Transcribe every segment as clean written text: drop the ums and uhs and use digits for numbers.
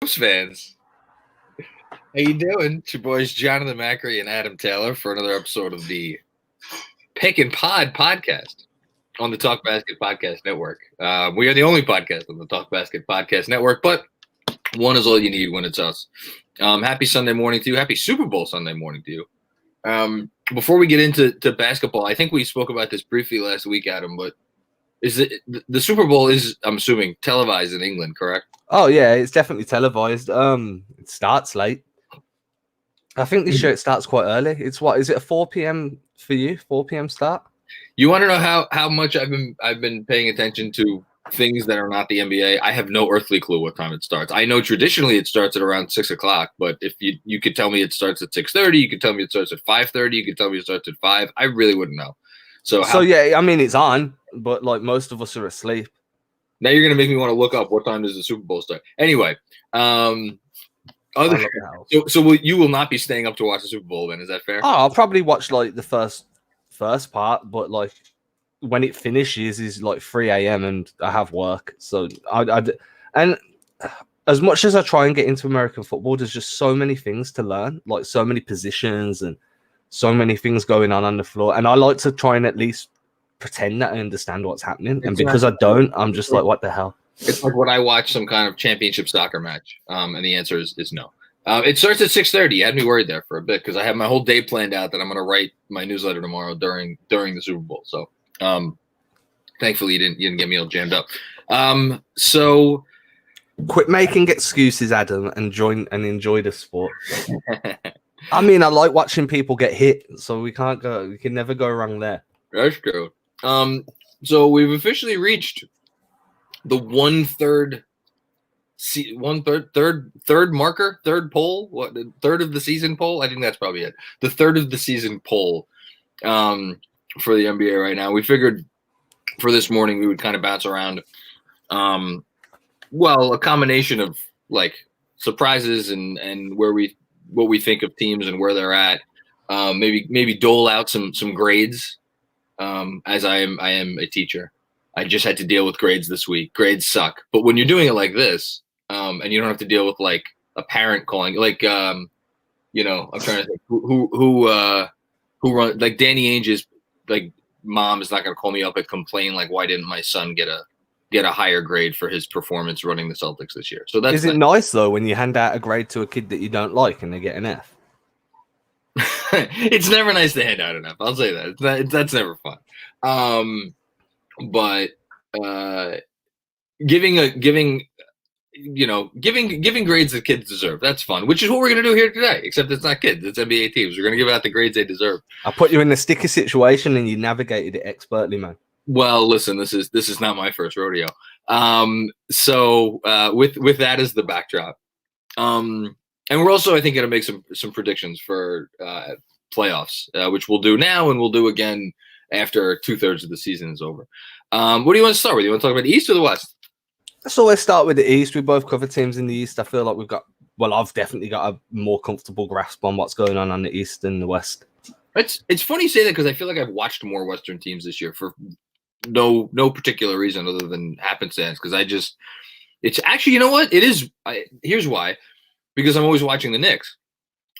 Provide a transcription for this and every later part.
Hoops fans, how you doing? It's your boys Jonathan Macri and Adam Taylor for another episode of the Pick and Pod podcast on the TalkBasket Podcast Network. We are the only podcast on the TalkBasket Podcast Network, but one is all you need when it's us. Happy Sunday morning to you. Happy Super Bowl Sunday morning to you. Before we get into basketball, I think we spoke about this briefly last week, Adam, but is it the Super Bowl is, I'm assuming, televised in England, correct? Oh yeah, it's definitely televised. It starts late. I think this show starts quite early. It's what is it, a 4 p.m. for you? 4 p.m. start? You want to know how much I've been paying attention to things that are not the NBA? I have no earthly clue what time it starts. I know traditionally it starts at around 6 o'clock, but if you could tell me it starts at 6:30, you could tell me it starts at 5:30, you could tell me it starts at 5. I really wouldn't know. So yeah, I mean it's on, but like most of us are asleep. Now you're gonna make me want to look up what time does the Super Bowl start. Anyway, so you will not be staying up to watch the Super Bowl then? Is that fair? Oh, I'll probably watch like the first part, but like when it finishes is like 3 a.m. and I have work. So and as much as I try and get into American football, there's just so many things to learn, like so many positions and so many things going on the floor. And I like to try and at least pretend that I understand what's happening. And because I don't, I'm just like, what the hell? It's like when I watch some kind of championship soccer match. And the answer is no. It starts at 6:30. You had me worried there for a bit because I have my whole day planned out that I'm going to write my newsletter tomorrow during the Super Bowl. So thankfully you didn't get me all jammed up. So quit making excuses, Adam, and enjoy the sport. I mean, I like watching people get hit, so we can never go wrong there. That's true. So we've officially reached the third poll. What, the third of the season poll? I think that's probably it. The third of the season poll for the NBA right now. We figured for this morning we would kind of bounce around. A combination of like surprises and what we think of teams and where they're at. Maybe dole out some grades. As I am a teacher. I just had to deal with grades this week. Grades suck. But when you're doing it like this, and you don't have to deal with like a parent calling, like I'm trying to think who run, like Danny Ainge's like mom is not gonna call me up and complain like, why didn't my son get a higher grade for his performance running the Celtics this year? So that's nice though when you hand out a grade to a kid that you don't like and they get an F? It's never nice to hand out an F. I'll say that. That's never fun. But giving grades that kids deserve, that's fun, which is what we're going to do here today, except it's not kids, it's NBA teams. We're going to give out the grades they deserve. I put you in a sticky situation and you navigated it expertly, man. Well, listen, this is not my first rodeo. So with that as the backdrop, and we're also, I think, going to make some predictions for playoffs, which we'll do now and we'll do again after 2/3 of the season is over. What do you want to start with? You want to talk about the East or the West? Let's always start with the East. We both cover teams in the East. I feel like I've definitely got a more comfortable grasp on what's going on the East than the West. It's funny you say that because I feel like I've watched more Western teams this year for no particular reason other than happenstance. Because it's actually, you know what? It is. Here's why. Because I'm always watching the Knicks.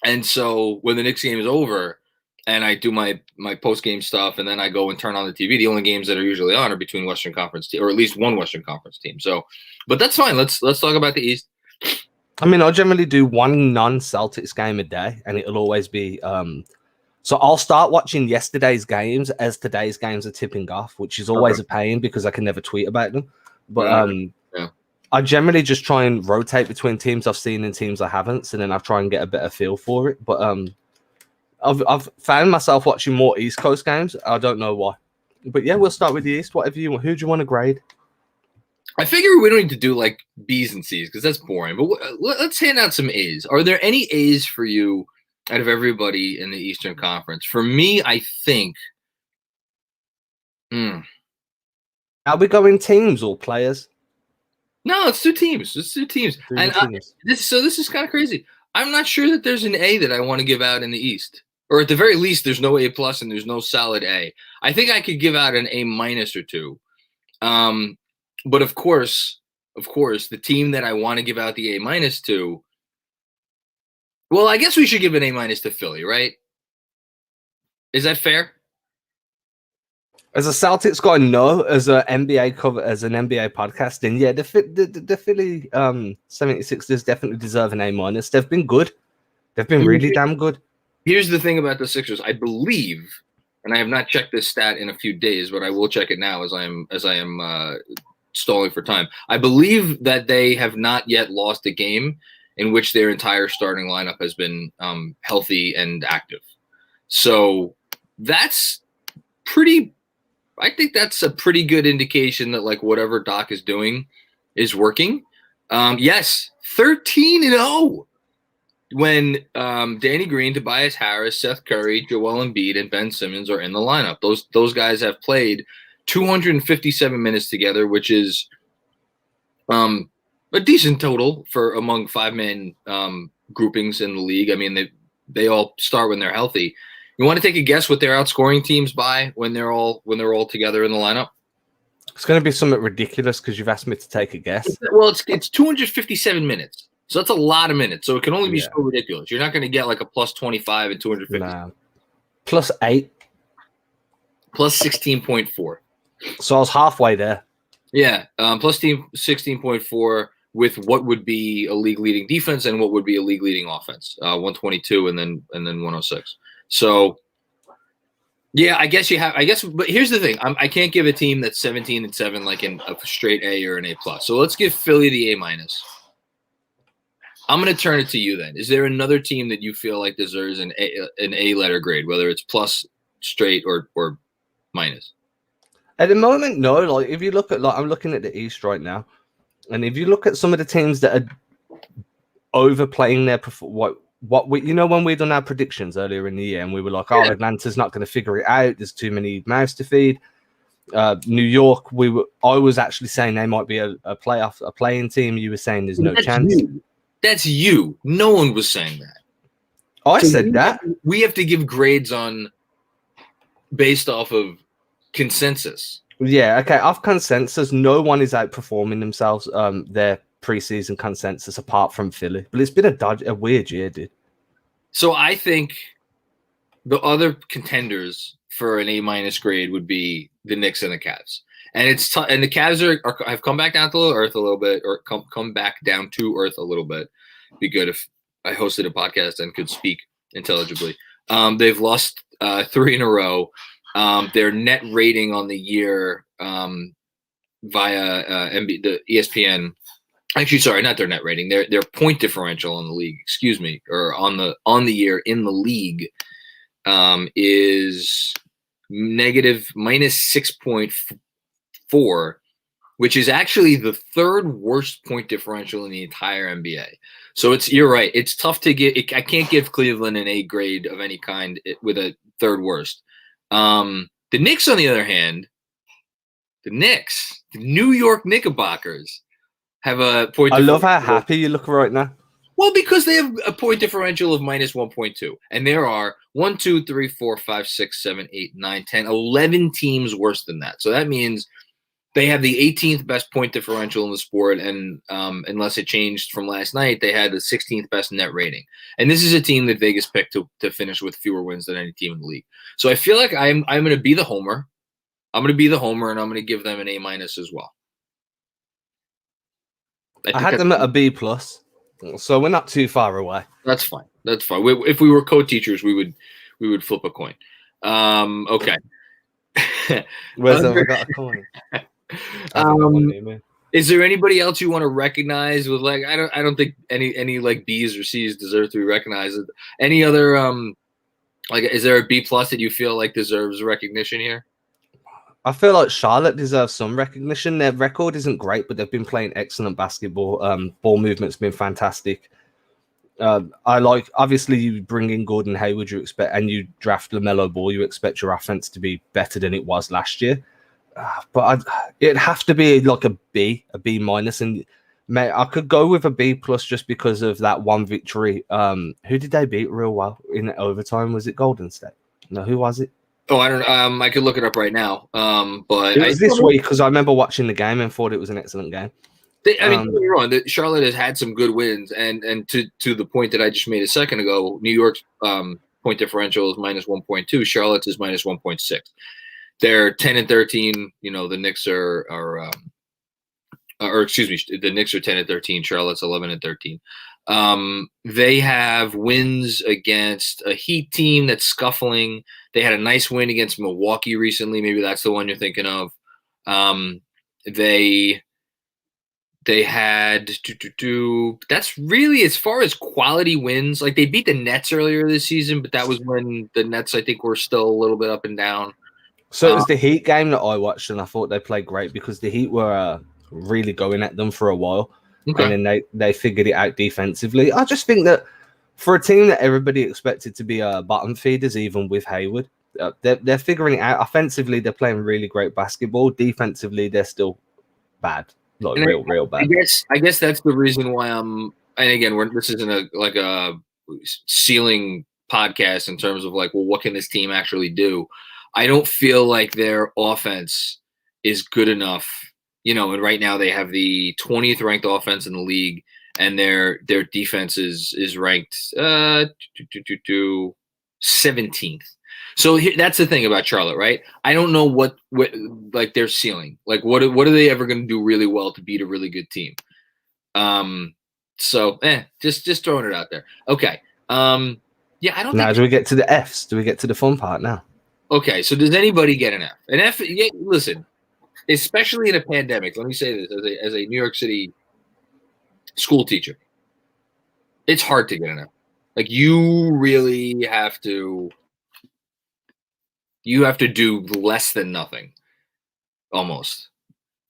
And so when the Knicks game is over and I do my post-game stuff and then I go and turn on the TV, the only games that are usually on are between Western Conference or at least one Western Conference team. So, but that's fine. Let's talk about the East. I mean, I generally do one non-Celtics game a day and it'll always be so I'll start watching yesterday's games as today's games are tipping off, which is always a pain because I can never tweet about them. But I generally just try and rotate between teams I've seen and teams I haven't, so then I try and get a better feel for it. But I've found myself watching more East Coast games. I don't know why, but yeah, we'll start with the East. Whatever you want. Who do you want to grade? I figure we don't need to do like B's and C's because that's boring. But let's hand out some A's. Are there any A's for you out of everybody in the Eastern Conference? For me, I think. Are we going teams or players? No, it's two teams. This is kind of crazy. I'm not sure that there's an A that I want to give out in the East. Or at the very least, there's no A+ and there's no solid A. I think I could give out an A- or two. But of course, of course, the team that I want to give out the A- to. Well, I guess we should give an A- to Philly, right? Is that fair? As a Celtics guy, no. As an NBA cover, as an NBA podcast, then yeah, the Philly 76ers definitely deserve an A-. They've been good. They've been really damn good. Here's the thing about the Sixers. I believe, and I have not checked this stat in a few days, but I will check it now as I am stalling for time. I believe that they have not yet lost a game in which their entire starting lineup has been healthy and active. So that's pretty. I think that's a pretty good indication that like whatever Doc is doing is working. Yes, 13-0 when Danny Green, Tobias Harris, Seth Curry, Joel Embiid, and Ben Simmons are in the lineup. Those guys have played 257 minutes together, which is a decent total for among 5-man groupings in the league. I mean, they all start when they're healthy. You want to take a guess what they're outscoring teams by when they're all together in the lineup? It's going to be something ridiculous because you've asked me to take a guess. Well, it's 257 minutes, so that's a lot of minutes. So it can only be so ridiculous. You're not going to get like a plus 25 and 250. Nah. Plus 8. Plus 16.4. So I was halfway there. Yeah, plus 16.4 with what would be a league leading defense and what would be a league leading offense. 122 and then 106. So, yeah, I guess, but here's the thing: I can't give a team that's 17-7 like in a straight A or an A plus. So let's give Philly the A-. I'm going to turn it to you then. Is there another team that you feel like deserves an A letter grade, whether it's plus, straight, or minus? At the moment, no. Like if you look at I'm looking at the East right now, and if you look at some of the teams that are overplaying their what we, when we done our predictions earlier in the year, and we were like, oh, Atlanta's not going to figure it out. There's too many mouths to feed. New York, I was actually saying they might be a playing team. You were saying there's no chance. That's you. No one was saying that. I said that. We have to give grades based off of consensus. Yeah, okay. Off consensus, no one is outperforming themselves. Their preseason consensus apart from Philly, but it's been a weird year, dude. So I think the other contenders for an A- grade would be the Knicks and the Cavs, and and the Cavs have come back down to earth a little bit, or come back down to earth a little bit. It'd be good if I hosted a podcast and could speak intelligibly. They've lost 3 in a row. Their net rating on the year via the ESPN. Actually, sorry, not their net rating. Their point differential on the league, excuse me, or on the year in the league, is negative minus 6.4, which is actually the third worst point differential in the entire NBA. So you're right. It's tough to get. I can't give Cleveland an A grade of any kind with a third worst. The Knicks, on the other hand, the New York Knickerbockers, have a point. I love how happy you look right now. Well, because they have a point differential of minus 1.2. And there are 1, 2, 3, 4, 5, 6, 7, 8, 9, 10, 11 teams worse than that. So that means they have the 18th best point differential in the sport. And unless it changed from last night, they had the 16th best net rating. And this is a team that Vegas picked to finish with fewer wins than any team in the league. So I feel like I'm going to be the homer. I'm going to be the homer, and I'm going to give them an A- as well. I had them at a B plus, so we're not too far away. That's fine. That's fine. If we were co-teachers, we would flip a coin. Okay. Where's we got a coin? Is there anybody else you want to recognize with like I don't think any like B's or C's deserve to be recognized. Any other like is there a B plus that you feel like deserves recognition here? I feel like Charlotte deserves some recognition. Their record isn't great, but they've been playing excellent basketball. Ball movement's been fantastic. I like, obviously, you bring in Gordon Hayward, you expect, and you draft LaMelo Ball, you expect your offense to be better than it was last year. But it'd have to be like a B minus, and I could go with a B plus just because of that one victory. Who did they beat real well in overtime? Was it Golden State? No, who was it? Oh, I don't. I could look it up right now. But it was this week because I remember watching the game and thought it was an excellent game. I mean, don't get me wrong. Charlotte has had some good wins, and to the point that I just made a second ago, New York's point differential is -1.2. Charlotte's is -1.6. They're 10 and 13. You know, the Knicks are or excuse me, the Knicks are 10 and 13. Charlotte's 11 and 13. They have wins against a Heat team that's scuffling. They had a nice win against Milwaukee recently. Maybe that's the one you're thinking of. They had that's really as far as quality wins. Like they beat the Nets earlier this season, but that was when the Nets I think were still a little bit up and down. So it was the Heat game that I watched, and I thought they played great because the Heat were really going at them for a while, and then they figured it out defensively. I just think that for a team that everybody expected to be bottom feeders, even with Hayward, they're figuring it out. Offensively, they're playing really great basketball. Defensively, they're still bad, like real bad. I guess that's the reason why I'm. And again, this isn't a ceiling podcast in terms of like, well, what can this team actually do? I don't feel like their offense is good enough, you know. And right now they have the 20th ranked offense in the league, and their defense is ranked 17th. So that's the thing about Charlotte, right? I don't know what like their ceiling, like what are they ever going to do really well to beat a really good team? So just throwing it out there. Okay. Yeah, I don't. Now, do we get to the Fs? Do we get to the fun part now? Okay, so does anybody get an F? An F? Yeah, listen, especially in a pandemic. Let me say this as a New York City school teacher, it's hard to get an F. Like you really have to. You have to do less than nothing, almost,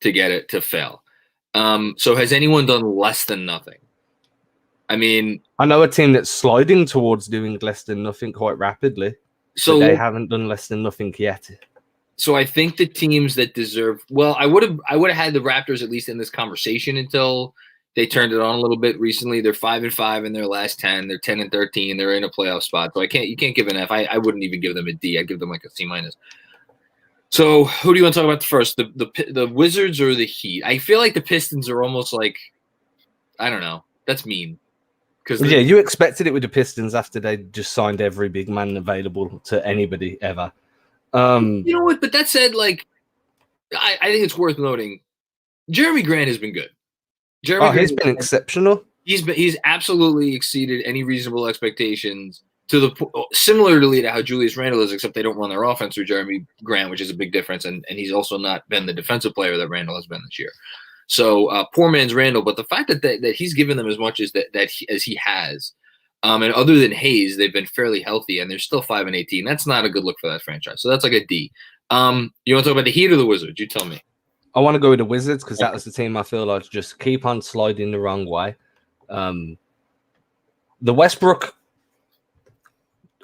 to get it to fail. So has anyone done less than nothing? I mean, I know a team that's sliding towards doing less than nothing quite rapidly. So they haven't done less than nothing yet. So I think the teams that deserve, well, I would have had the Raptors at least in this conversation until they turned it on a little bit recently. They're 5-5 in their last 10. They're 10 and 13. They're in a playoff spot. So you can't give an F. I wouldn't even give them a D. I'd give them like a C-. So who do you want to talk about first? The Wizards or the Heat? I feel like the Pistons are almost like, I don't know. That's mean. Yeah, you expected it with the Pistons after they just signed every big man available to anybody ever. You know what? But that said, like, I think it's worth noting, Jeremy Grant has been good. He's been exceptional. He's absolutely exceeded any reasonable expectations similarly to how Julius Randle is, except they don't run their offense through Jeremy Grant, which is a big difference. And he's also not been the defensive player that Randle has been this year. So poor man's Randle, but the fact that he's given them as much as as he has, and other than Hayes, they've been fairly healthy, and they're still 5-18. That's not a good look for that franchise. So that's like a D. You want to talk about the Heat or the Wizards? You tell me. I want to go with the Wizards because that was the team I feel like just keep on sliding the wrong way. The Westbrook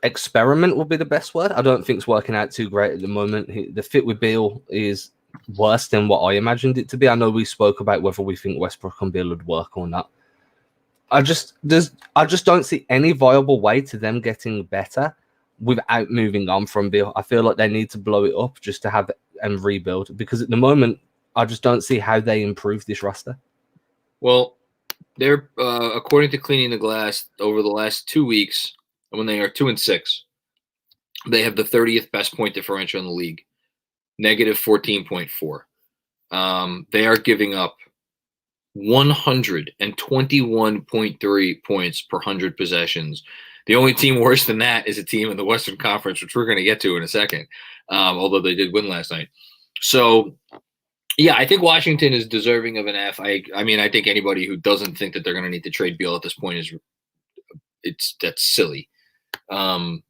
experiment would be the best word. I don't think it's working out too great at the moment. The fit with Beal is worse than what I imagined it to be. I know we spoke about whether we think Westbrook and Beal would work or not. I just don't see any viable way to them getting better without moving on from Beal. I feel like they need to blow it up just to have and rebuild, because at the moment I just don't see how they improve this roster. Well, they're according to Cleaning the Glass, over the last 2 weeks, when they are 2-6, they have the 30th best point differential in the league. -14.4. They are giving up 121.3 points per 100 possessions. The only team worse than that is a team in the Western Conference, which we're going to get to in a second, although they did win last night. So, yeah, I think Washington is deserving of an F. I mean, I think anybody who doesn't think that they're going to need to trade Beal at this point that's silly. Of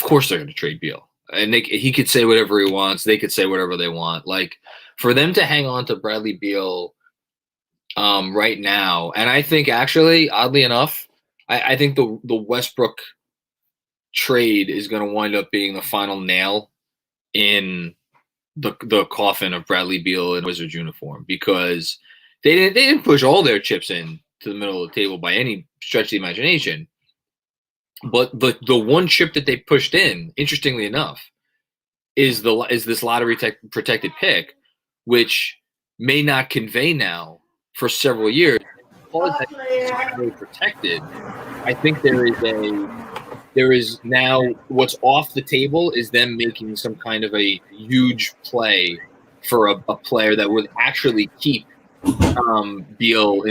course they're going to trade Beal. And he could say whatever he wants. They could say whatever they want. Like, for them to hang on to Bradley Beal right now, and I think actually, oddly enough, I think the Westbrook trade is going to wind up being the final nail in the coffin of Bradley Beal in Wizards uniform, because they didn't push all their chips in to the middle of the table by any stretch of the imagination. But the one chip that they pushed in, interestingly enough, is this lottery protected pick, which may not convey now for several years. Because that's highly protected, I think there is now what's off the table is them making some kind of a huge play for a player that would actually keep Beal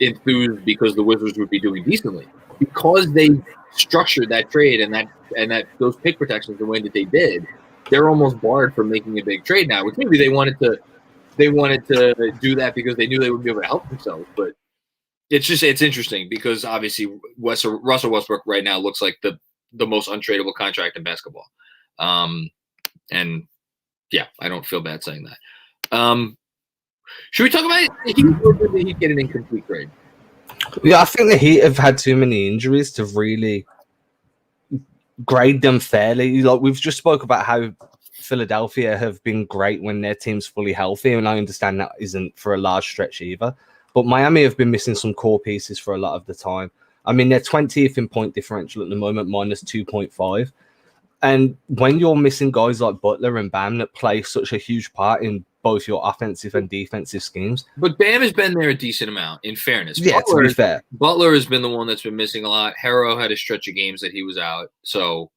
enthused because the Wizards would be doing decently because they structured that trade and that those pick protections the way that they did. They're almost barred from making a big trade now, which maybe they wanted to do that because they knew they would be able to help themselves. But it's interesting because obviously Russell Westbrook right now looks like the most untradeable contract in basketball. And yeah, I don't feel bad saying that. Should we talk about it? Did he get an incomplete grade? Yeah, I think the Heat have had too many injuries to really grade them fairly. Like we've just spoke about how Philadelphia have been great when their team's fully healthy, and I understand that isn't for a large stretch either. But Miami have been missing some core pieces for a lot of the time. I mean, they're 20th in point differential at the moment, minus 2.5. And when you're missing guys like Butler and Bam that play such a huge part in both your offensive and defensive schemes. But Bam has been there a decent amount, in fairness. Yeah, to be fair. Butler has been the one that's been missing a lot. Harrow had a stretch of games that he was out. So,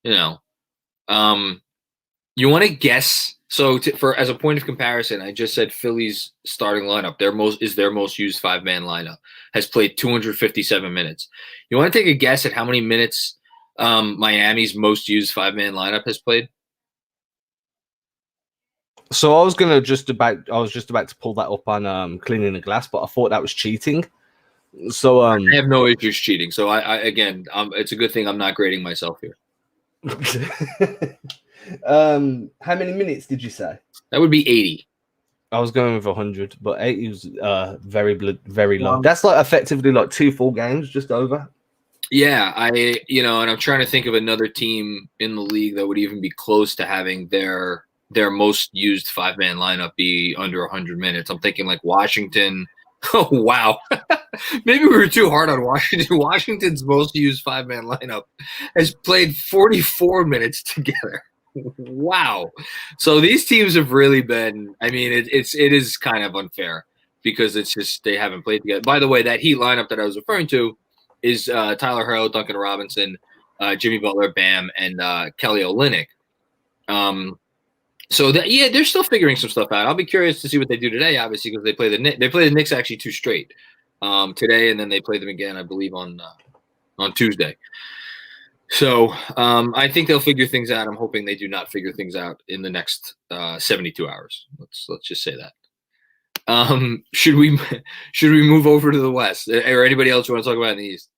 you want to guess? So, as a point of comparison, I just said Philly's starting lineup, their most used 5-man lineup, has played 257 minutes. You want to take a guess at how many minutes Miami's most used 5-man lineup has played? So I was just about to pull that up on Cleaning the Glass, but I thought that was cheating. So I have no issues cheating. So I again, it's a good thing I'm not grading myself here. How many minutes did you say? That would be 80. I was going with 100, but 80 was very low. That's like effectively like 2 full games, just over. Yeah, and I'm trying to think of another team in the league that would even be close to having their most used 5-man lineup be under 100 minutes. I'm thinking like Washington. Oh, wow. Maybe we were too hard on Washington. Washington's most used 5-man lineup has played 44 minutes together. Wow. So these teams have really been, I mean, it is kind of unfair because it's just they haven't played together. By the way, that Heat lineup that I was referring to is Tyler Herro, Duncan Robinson, Jimmy Butler, Bam, and Kelly Olynyk. So they're still figuring some stuff out. I'll be curious to see what they do today, obviously, because they play the Knicks. They play the Knicks actually 2 straight today, and then they play them again, I believe, on Tuesday. So I think they'll figure things out. I'm hoping they do not figure things out in the next 72 hours. Let's just say that. Should we move over to the West, or anybody else you want to talk about in the East?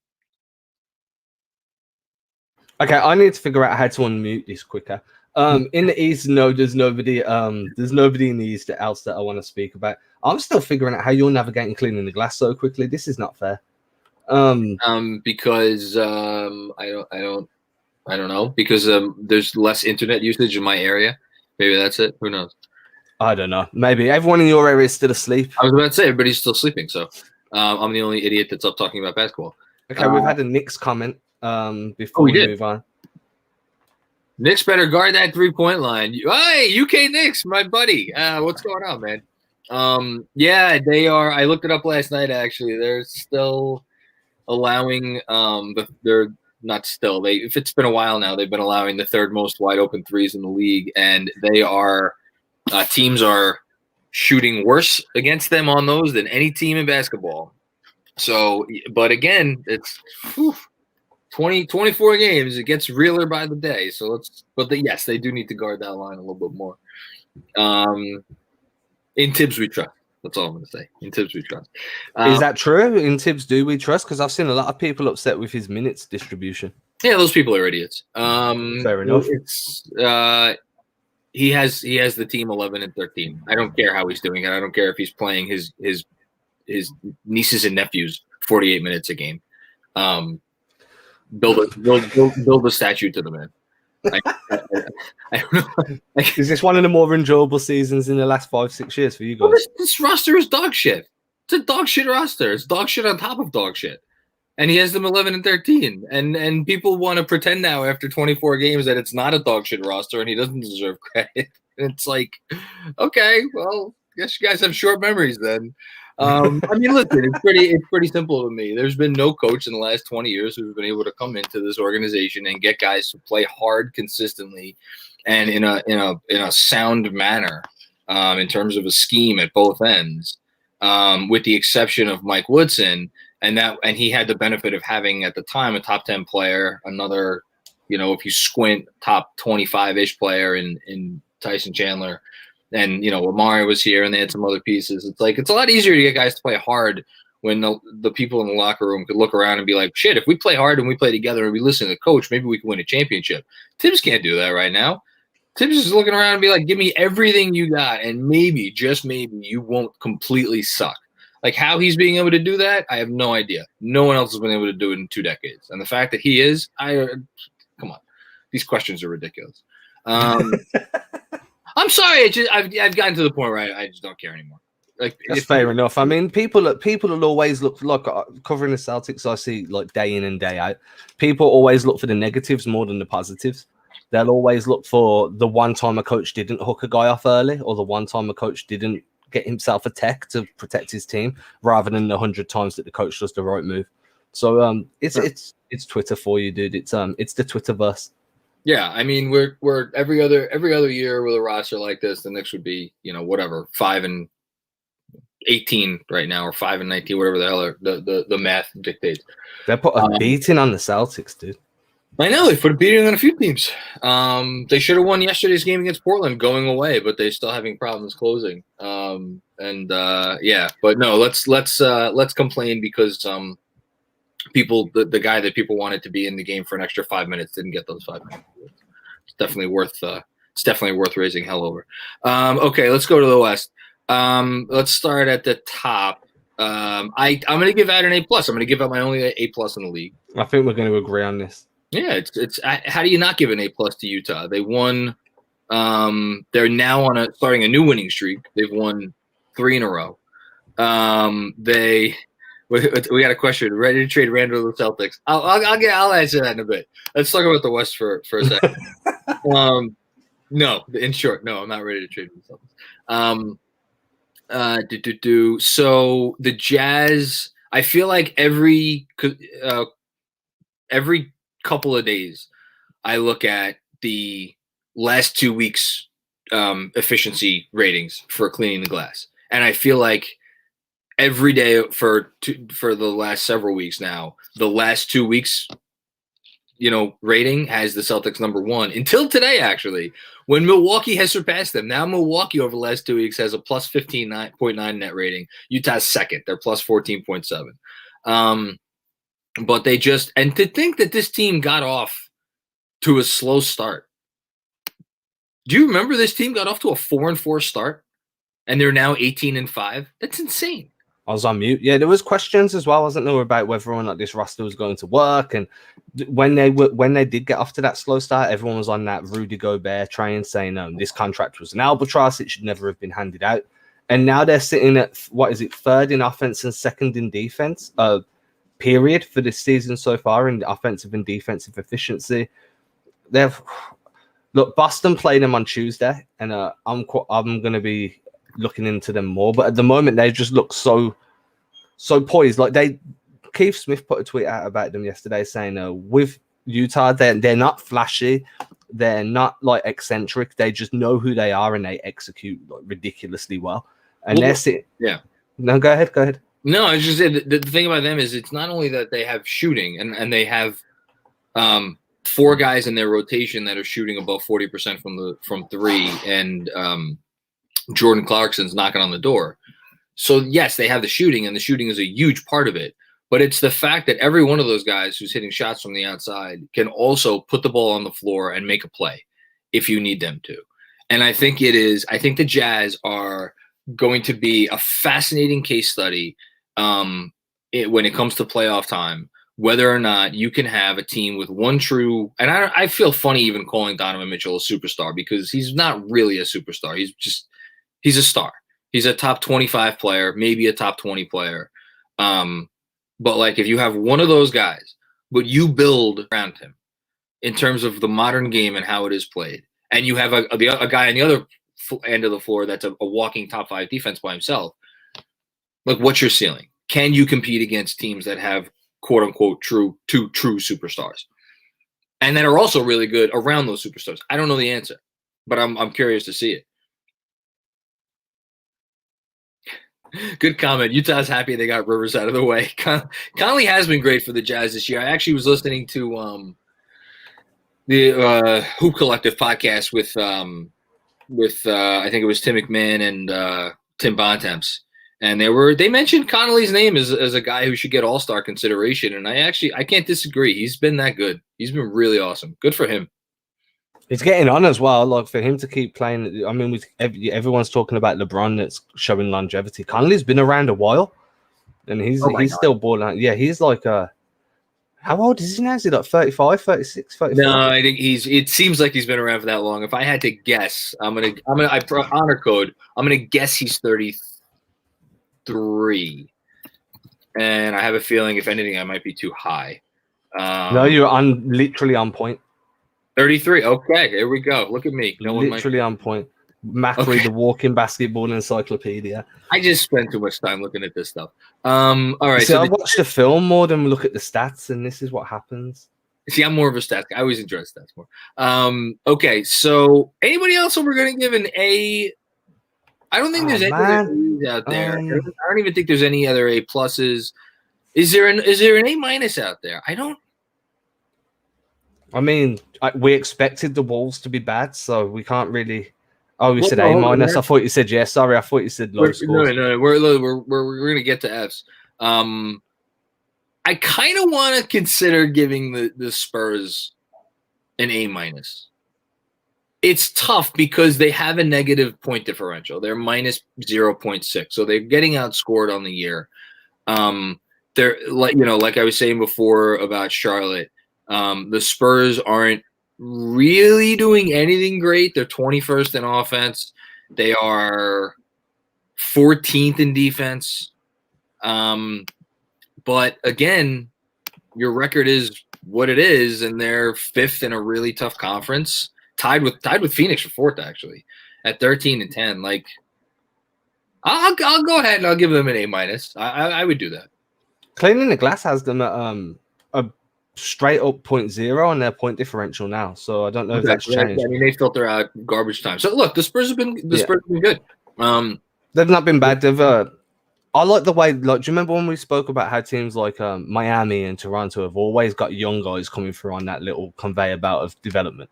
Okay, I need to figure out how to unmute this quicker. In the East, no, there's nobody in the East else that I want to speak about. I'm still figuring out how you're navigating Cleaning the Glass so quickly. This is not fair. Because I don't know, because there's less internet usage in my area. Maybe that's it. Who knows? I don't know. Maybe everyone in your area is still asleep. I was about to say everybody's still sleeping, so I'm the only idiot that's up talking about basketball. Okay, we've had a Knicks comment before we move on. Knicks better guard that 3-point line. Hey, UK Knicks, my buddy. What's going on, man? Yeah, they are. I looked it up last night, actually. They're still allowing they're not still. If it's been a while now, they've been allowing the 3rd most wide open threes in the league, and they are teams are shooting worse against them on those than any team in basketball. So, but again, it's 24 games. It gets realer by the day. So yes, they do need to guard that line a little bit more. In Tibbs, we trust. That's all I'm going to say. In Tibbs, we trust. Is that true? In Tibbs, do we trust? Because I've seen a lot of people upset with his minutes distribution. Yeah, those people are idiots. Fair enough. He has the team 11 and 13. I don't care how he's doing it. I don't care if he's playing his nieces and nephews 48 minutes a game. Build a statue to the man. I don't know. Is this one of the more enjoyable seasons in the last 5-6 years for you guys? Well, this roster is dog shit. It's a dog shit roster. It's dog shit on top of dog shit. And he has them 11 and 13. And people want to pretend now after 24 games that it's not a dog shit roster and he doesn't deserve credit. It's like, okay, well, guess you guys have short memories then. I mean, listen, it's pretty simple to me. There's been no coach in the last 20 years who's been able to come into this organization and get guys to play hard consistently and in a sound manner in terms of a scheme at both ends, with the exception of Mike Woodson, and he had the benefit of having at the time a top 10 player, another, if you squint, top 25-ish player in Tyson Chandler. And, Amari was here and they had some other pieces. It's like, it's a lot easier to get guys to play hard when the people in the locker room could look around and be like, shit, if we play hard and we play together and we listen to the coach, maybe we can win a championship. Tibbs can't do that right now. Tibbs is looking around and be like, give me everything you got. And maybe, just maybe, you won't completely suck. Like, how he's being able to do that, I have no idea. No one else has been able to do it in 2 decades. And the fact that he is, come on. These questions are ridiculous. I'm sorry. I've gotten to the point where I just don't care anymore. Like, that's fair enough. I mean, people will always look, like, covering the Celtics. I see, like, day in and day out. People always look for the negatives more than the positives. They'll always look for the one time a coach didn't hook a guy off early, or the one time a coach didn't get himself a tech to protect his team, rather than the 100 times that the coach does the right move. So it's Twitter for you, dude. It's the Twitterverse. Yeah, I mean, we're every other year with a roster like this, the Knicks would be, whatever, 5-18 right now, or 5-19, whatever the hell the math dictates. They put a beating on the Celtics, dude. I know, they put a beating on a few teams. They should have won yesterday's game against Portland going away, but they're still having problems closing. Yeah, but no, let's complain because people, the guy that people wanted to be in the game for an extra 5 minutes didn't get those 5 minutes. It's definitely worth raising hell over. Okay, let's go to the West. Let's start at the top. I'm going to give out an A+. I'm going to give out my only A+ in the league. I think we're going to agree on this. Yeah, it's how do you not give an A+ to Utah? They won. They're now starting a new winning streak. They've won 3 in a row. We got a question. Ready to trade Randall to the Celtics? I'll answer that in a bit. Let's talk about the West for a second. No, in short, no, I'm not ready to trade the Celtics. So the Jazz, I feel like every couple of days, I look at the last 2 weeks efficiency ratings for cleaning the glass, and I feel like every day for the last several weeks now, the last 2 weeks, rating has the Celtics number 1 until today, actually, when Milwaukee has surpassed them. Now Milwaukee over the last 2 weeks has a plus 15.9 net rating. Utah's second. They're plus 14.7. But they just, and to think that this team got off to a slow start. Do you remember this team got off to a 4-4 start and they're now 18-5? That's insane. I was on mute. Yeah, there was questions as well, wasn't there, about whether or not this roster was going to work. And when they did get off to that slow start, everyone was on that Rudy Gobert train saying, this contract was an albatross. It should never have been handed out. And now they're sitting at, 3rd in offense and 2nd in defense, period, for this season so far in the offensive and defensive efficiency. Look, Boston played them on Tuesday, and I'm going to be looking into them more. But at the moment, they just look so poised. Like Keith Smith put a tweet out about them yesterday saying, with Utah, they're not flashy, they're not like eccentric. They just know who they are and they execute like ridiculously well. And they're sitting. Yeah. No, go ahead. No, I just said the thing about them is it's not only that they have shooting and they have 4 guys in their rotation that are shooting above 40% from 3, and Jordan Clarkson's knocking on the door. So yes, they have the shooting, and the shooting is a huge part of it. But it's the fact that every one of those guys who's hitting shots from the outside can also put the ball on the floor and make a play if you need them to. And I think the Jazz are going to be a fascinating case study when it comes to playoff time, whether or not you can have a team with one true, and I feel funny even calling Donovan Mitchell a superstar because he's not really a superstar. He's a star. He's a top 25 player, maybe a top 20 player. But like if you have one of those guys, but you build around him in terms of the modern game and how it is played, and you have a guy on the other end of the floor that's a walking top 5 defense by himself. Like, what's your ceiling? Can you compete against teams that have quote unquote two true superstars and that are also really good around those superstars? I don't know the answer, but I'm curious to see it. Good comment. Utah's happy they got Rivers out of the way. Conley has been great for the Jazz this year. I actually was listening to the Hoop Collective podcast with I think it was Tim McMahon and Tim Bontemps, and they mentioned Conley's name as a guy who should get All-Star consideration, and I can't disagree. He's been that good. He's been really awesome. Good for him. He's getting on as well. Like, for him to keep playing, I mean, everyone's talking about LeBron that's showing longevity. Conley's been around a while, and he's still balling. Yeah, he's like how old is he now? Is he like 35, 36, 34? No, I think it seems like he's been around for that long. If I had to guess, I honor code. I'm gonna guess he's 33, and I have a feeling, if anything, I might be too high. No, you're literally on point. 33. Okay, here we go. Look at me. Literally on point. Macri, the walking basketball encyclopedia. I just spend too much time looking at this stuff. All right. See, I watch the film more than look at the stats, and this is what happens. See, I'm more of a stats guy. I always enjoy stats more. Okay, so anybody else that we're going to give an A? I don't think there's any A's out there. I don't even think there's any other A pluses. Is there an A minus out there? I mean, we expected the Wolves to be bad, so we can't really. Oh, you said A minus. I thought you said yes. Sorry, I thought you said low scores. No. We're gonna get to Fs. I kind of want to consider giving the Spurs an A minus. It's tough because they have a negative point differential. They're minus 0.6, so they're getting outscored on the year. They're like I was saying before about Charlotte. The Spurs aren't really doing anything great. They're 21st in offense. They are 14th in defense. But again, your record is what it is, and they're 5th in a really tough conference, tied with Phoenix for 4th actually, at 13 and 10. Like, I'll go ahead and I'll give them an A minus. I would do that. Cleaning the Glass has them at a straight up 0.0 on their point differential now, so I don't know if that's changed. I mean, they filter out garbage time. So look, the Spurs have been good. They've not been bad. I like the way. Like, do you remember when we spoke about how teams like Miami and Toronto have always got young guys coming through on that little conveyor belt of development?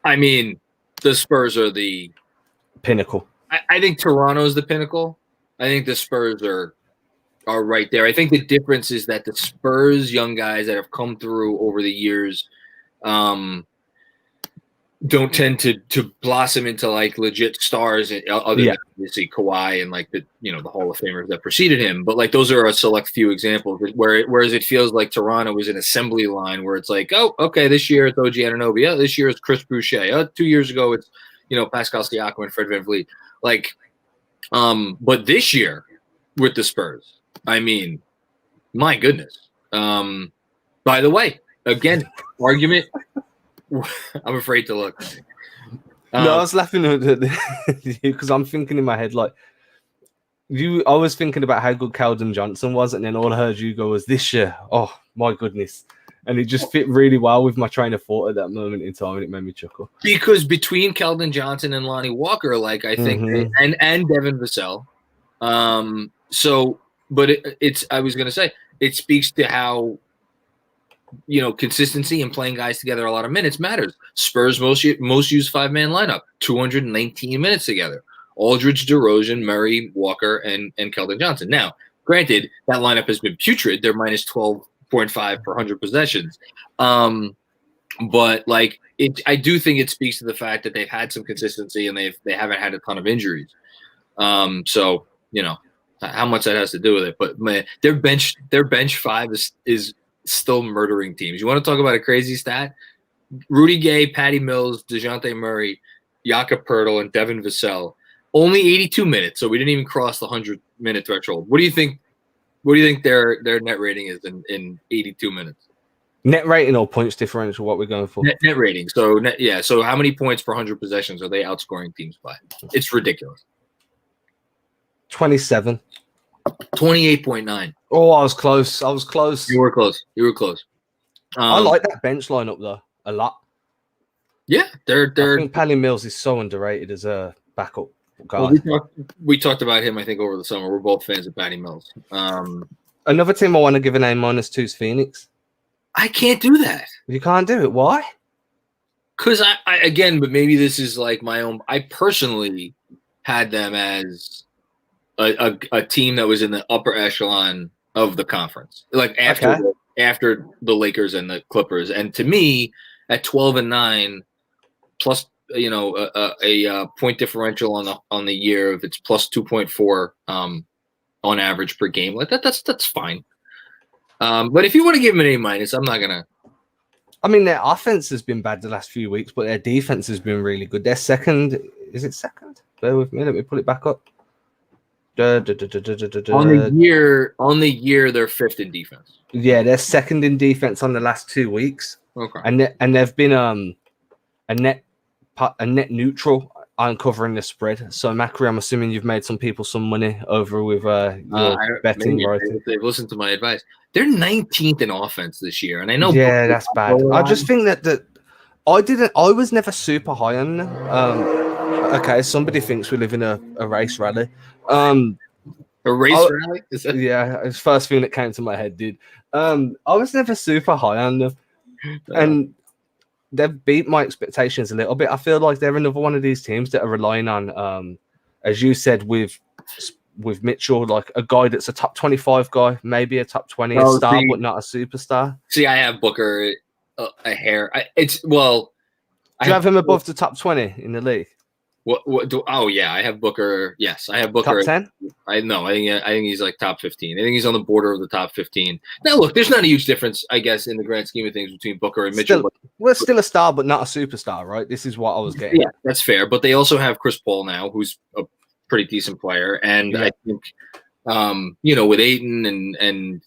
I mean, the Spurs are the pinnacle. I think Toronto's the pinnacle. I think the Spurs are right there. I think the difference is that the Spurs young guys that have come through over the years don't tend to blossom into like legit stars other than obviously Kawhi and like the Hall of Famers that preceded him. But like those are a select few examples whereas it feels like Toronto was an assembly line where it's like, oh, okay, this year it's OG Anunoby. Oh, this year it's Chris Boucher. 2 years ago it's Pascal Siakam and Fred VanVleet. Like, but this year with the Spurs, I mean, my goodness. By the way, again, argument. I'm afraid to look. No, I was laughing at you because I'm thinking in my head like I was thinking about how good Keldon Johnson was, and then all I heard you go was this year. Oh my goodness. And it just fit really well with my train of thought at that moment in time, and it made me chuckle. Because between Keldon Johnson and Lonnie Walker, like I think, and Devin Vassell, but I was gonna say it speaks to how consistency and playing guys together a lot of minutes matters. Spurs most used 5-man lineup, 219 minutes together. Aldridge, DeRozan, Murray, Walker, and Keldon Johnson. Now, granted, that lineup has been putrid. They're minus 12.5 per 100 possessions. But like I do think it speaks to the fact that they've had some consistency and they haven't had a ton of injuries. So how much that has to do with it. But man, their bench 5 is still murdering teams. You want to talk about a crazy stat? Rudy Gay, Patty Mills, DeJounte Murray, Jakob Poeltl, and Devin Vassell. Only 82 minutes, so we didn't even cross the 100-minute threshold. What do you think their net rating is in 82 minutes? Net rating or points differential? What we're going for? Net rating. So So how many points per 100 possessions are they outscoring teams by? It's ridiculous. 27. 28.9. Oh, I was close. I was close. You were close. I like that bench lineup though a lot. Yeah, I think Paddy Mills is so underrated as a backup guy. Well, we talked about him, I think, over the summer. We're both fans of Patty Mills. Another team I want to give an A-2 is Phoenix. I can't do that. You can't do it. Why? Because I again, but maybe this is like my own. I personally had them as a team that was in the upper echelon of the conference, like after the Lakers and the Clippers. And to me, at 12-9, plus a point differential on the year, if it's plus 2.4 on average per game, like that's fine. But if you want to give them an A-, I'm not gonna. I mean, their offense has been bad the last few weeks, but their defense has been really good. They're second. Is it second? Bear with me. Let me pull it back up. On the year, they're fifth in defense. Yeah, they're second in defense on the last 2 weeks. Okay. And they've been a net neutral on covering the spread. So Macri, I'm assuming you've made some people some money over with your betting, right? They've listened to my advice. They're 19th in offense this year, and I know. Yeah, that's bad. I just think that I was never super high on them. Okay, somebody thinks we live in a race rally. A race rally? Is that? Yeah, it's the first thing that came to my head, dude. I was never super high on them, and they've beat my expectations a little bit. I feel like they're another one of these teams that are relying on, as you said, with Mitchell, like a guy that's a top 25 guy, maybe a top 20 star, but not a superstar. See, I have Booker a hair. Do you have him above the top 20 in the league? I have Booker. Yes, I have Booker. Top 10? I think he's like top 15. I think he's on the border of the top 15. Now, look, there's not a huge difference, I guess, in the grand scheme of things between Booker and Mitchell. Still a star, but not a superstar, right? This is what I was getting. Yeah, that's fair. But they also have Chris Paul now, who's a pretty decent player, and I think, with Ayton and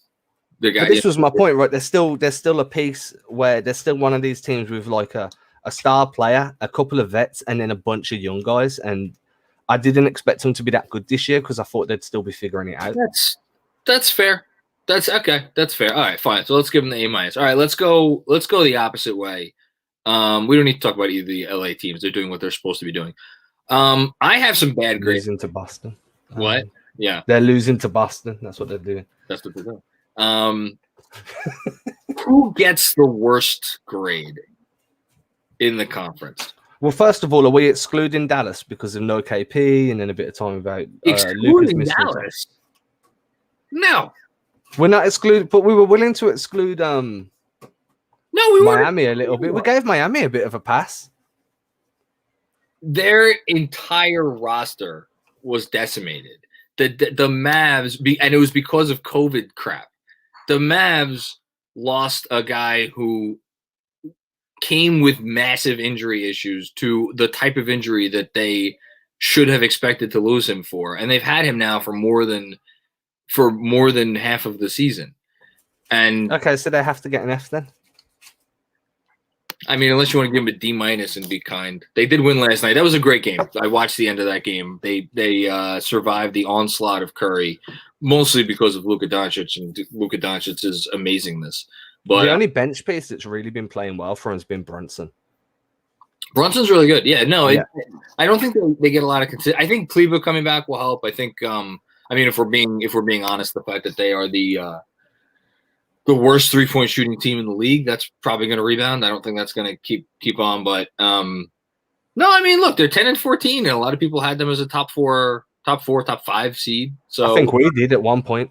the guy. But this was my point, right? There's still a piece where there's still one of these teams with like a star player, a couple of vets, and then a bunch of young guys. And I didn't expect them to be that good this year because I thought they'd still be figuring it out. That's fair. That's okay. That's fair. All right, fine. So let's give them the A-. All right, let's go the opposite way. We don't need to talk about either the LA teams. They're doing what they're supposed to be doing. I have some bad grades. Losing to Boston. What? Yeah. They're losing to Boston. That's what they're doing. That's what they're doing. Who gets the worst grade in the conference? Well, first of all, are we excluding Dallas because of no KP and then a bit of time about excluding Dallas? No, we're not excluded, but we were willing to exclude no, we Miami a little bit. We gave Miami a bit of a pass. Their entire roster was decimated. The Mavs, and it was because of COVID crap. The Mavs lost a guy who came with massive injury issues to the type of injury that they should have expected to lose him for, and they've had him now for more than half of the season. And okay, so they have to get an F then. I mean, unless you want to give him a D- and be kind. They did win last night. That was a great game. I watched the end of that game. They survived the onslaught of Curry, mostly because of Luka Doncic and Luka Doncic's amazingness. But the only bench piece that's really been playing well for him has been Brunson. Brunson's really good. Yeah, no, yeah. I don't think they get a lot of I think Cleveland coming back will help. I think. I mean, if we're being honest, the fact that they are the worst 3-point shooting team in the league, that's probably going to rebound. I don't think that's going to keep on. But no, I mean, look, they're 10-14, and a lot of people had them as a top 4, top 5 seed. So I think we did at one point.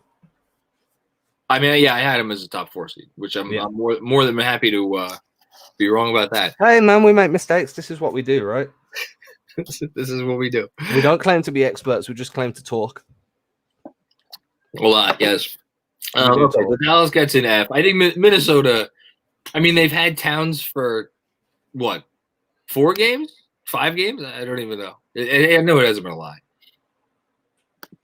I mean, yeah, I had them as a top 4 seed, which I'm more than happy to be wrong about that. Hey, man, we make mistakes. This is what we do, right? This is what we do. We don't claim to be experts. We just claim to talk. A lot, yes. Okay, so Dallas gets an F. I think Minnesota, I mean, they've had Towns for, what, 4 games? 5 games? I don't even know. I know it hasn't been a lot.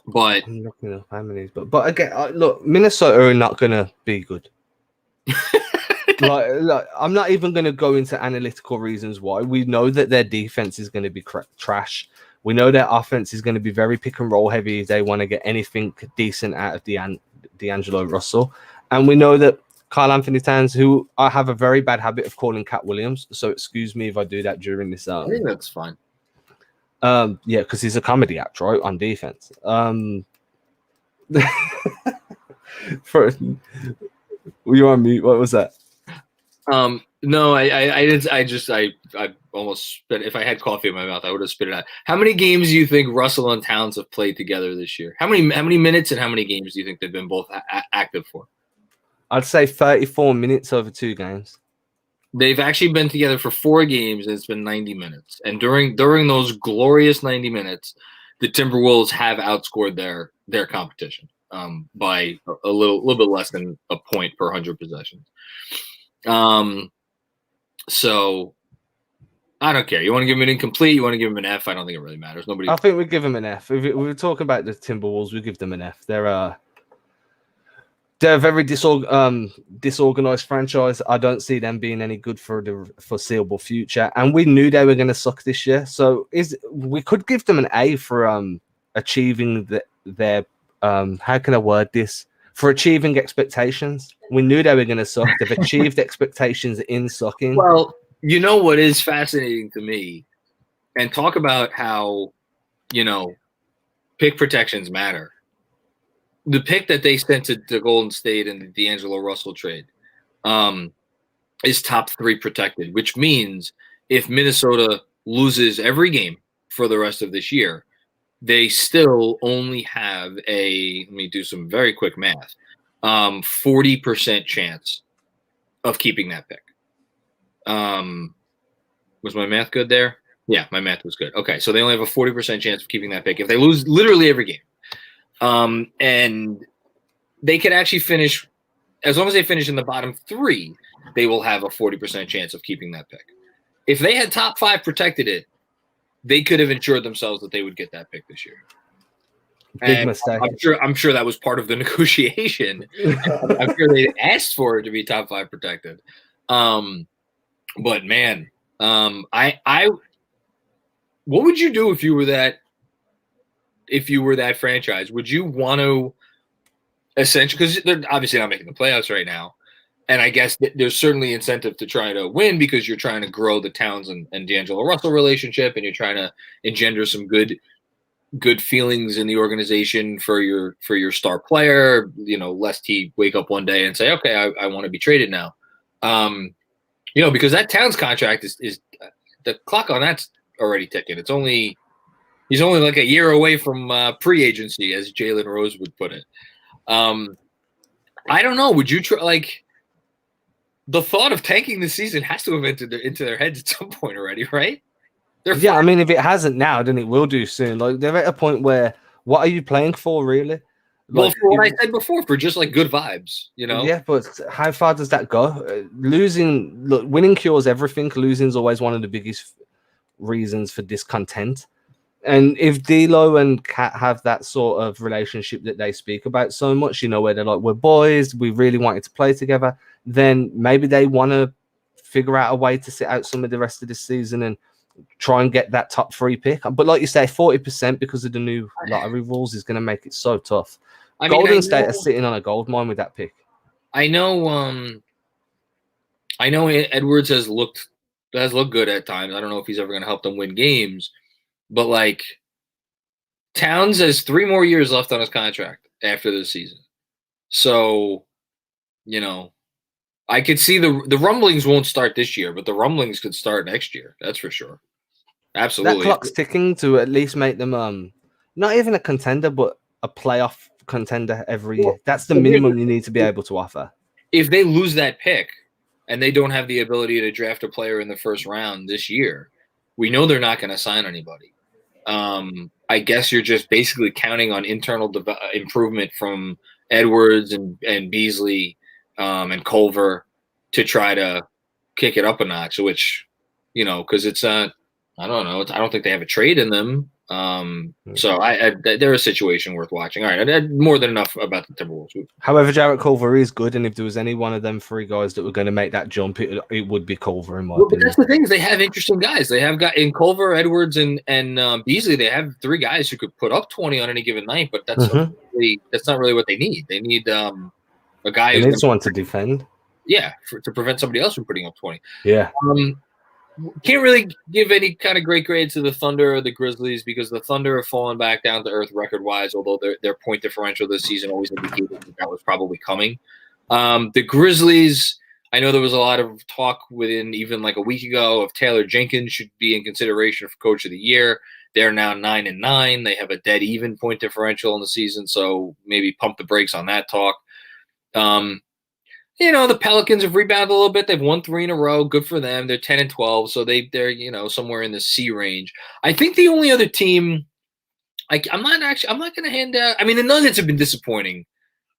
But I'm looking at how many, but again, look, Minnesota are not going to be good. Like, I'm not even going to go into analytical reasons why. We know that their defense is going to be trash. We know their offense is going to be very pick and roll heavy if they want to get anything decent out of D'Angelo Russell. And we know that Carl Anthony Towns, who I have a very bad habit of calling Cat Williams, so excuse me if I do that during this. I think that's fine. Yeah, because he's a comedy act, right, on defense. For you on mute? What was that? No, I almost spit. If I had coffee in my mouth, I would have spit it out. How many games do you think Russell and Towns have played together this year? How many minutes and how many games do you think they've been both active for? I'd say 34 minutes over 2 games. They've actually been together for 4 games, and it's been 90 minutes. And during those glorious 90 minutes, the Timberwolves have outscored their competition by a little bit less than a point per 100 possessions. So I don't care. You want to give him an incomplete? You want to give him an F? I don't think it really matters. Nobody. I think we give him an F. If we were talking about the Timberwolves, we give them an F. They're a very disorganized franchise. I don't see them being any good for the foreseeable future. And we knew they were going to suck this year. So we could give them an A for achieving their how can I word this? For achieving expectations. We knew they were going to suck. They've achieved expectations in sucking. Well, you know what is fascinating to me, and talk about how, pick protections matter. The pick that they sent to Golden State in the D'Angelo Russell trade is top 3 protected, which means if Minnesota loses every game for the rest of this year, they still only have let me do some very quick math, 40% chance of keeping that pick. Was my math good there? Yeah, my math was good. Okay, so they only have a 40% chance of keeping that pick if they lose literally every game. And they could actually finish, as long as they finish in the bottom 3, they will have a 40% chance of keeping that pick. If they had top 5 protected it, they could have ensured themselves that they would get that pick this year. Big mistake. I'm sure that was part of the negotiation. I'm sure they asked for it to be top 5 protected. But man, what would you do if you were that franchise? Would you want to essentially, because they're obviously not making the playoffs right now, and I guess there's certainly incentive to try to win because you're trying to grow the Towns and D'Angelo Russell relationship, and you're trying to engender some good feelings in the organization for your star player, lest he wake up one day and say, okay, I want to be traded now. Because that Towns contract is the clock on that's already ticking. He's only like a year away from pre-agency, as Jalen Rose would put it. I don't know. Would you try, the thought of tanking the season has to have entered into their heads at some point already, right? I mean, if it hasn't now, then it will do soon. They're at a point where, what are you playing for, really? Well, for what I said before, for just good vibes, Yeah, but how far does that go? Winning cures everything. Losing is always one of the biggest reasons for discontent. And if D'Lo and Kat have that sort of relationship that they speak about so much, where they're like, we're boys, we really wanted to play together, then maybe they want to figure out a way to sit out some of the rest of this season and try and get that top 3 pick. But like you say, 40% because of the new lottery rules is going to make it so tough. Golden State are sitting on a gold mine with that pick. I know Edwards has looked good at times. I don't know if he's ever going to help them win games, but Towns has 3 more years left on his contract after this season. So, I could see the rumblings won't start this year, but the rumblings could start next year. That's for sure. Absolutely. That clock's ticking to at least make them not even a contender, but a playoff contender every year. That's the minimum you need to be able to offer. If they lose that pick and they don't have the ability to draft a player in the first round this year, we know they're not going to sign anybody. I guess you're just basically counting on internal improvement from Edwards and Beasley and Culver to try to kick it up a notch, which, because it's I don't know. I don't think they have a trade in them. So they're a situation worth watching. All right, I had more than enough about the Timberwolves. However, Jarrett Culver is good, and if there was any one of them three guys that were going to make that jump, it would be Culver in my opinion. But that's the thing is they have interesting guys. They have got in Culver, Edwards, and Beasley. They have three guys who could put up 20 on any given night, but that's not really what they need. They need a guy who needs someone to defend. Yeah, to prevent somebody else from putting up 20. Yeah. Can't really give any kind of great grades to the Thunder or the Grizzlies because the Thunder have fallen back down to earth record-wise, although their point differential this season always indicated that was probably coming. The Grizzlies, I know there was a lot of talk within even like a week ago of Taylor Jenkins should be in consideration for Coach of the Year. They're now 9-9. They have a dead even point differential in the season, so maybe pump the brakes on that talk. The Pelicans have rebounded a little bit. They've won 3 in a row. Good for them. They're 10-12, so they're somewhere in the C range. I think the only other team, I'm not going to hand out. I mean, the Nuggets have been disappointing,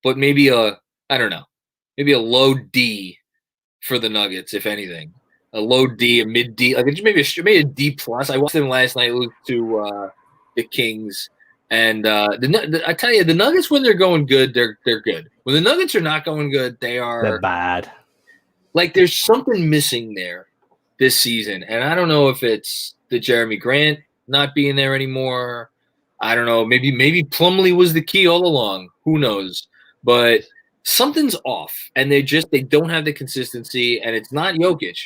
but maybe a low D for the Nuggets, if anything. A low D, a mid D, like maybe a D plus. I watched them last night lose to the Kings. And I tell you, the Nuggets, when they're going good, they're good. When the Nuggets are not going good, they're bad. Like there's something missing there this season, and I don't know if it's the Jeremy Grant not being there anymore. I don't know. Maybe Plumlee was the key all along. Who knows? But something's off, and they don't have the consistency. And it's not Jokic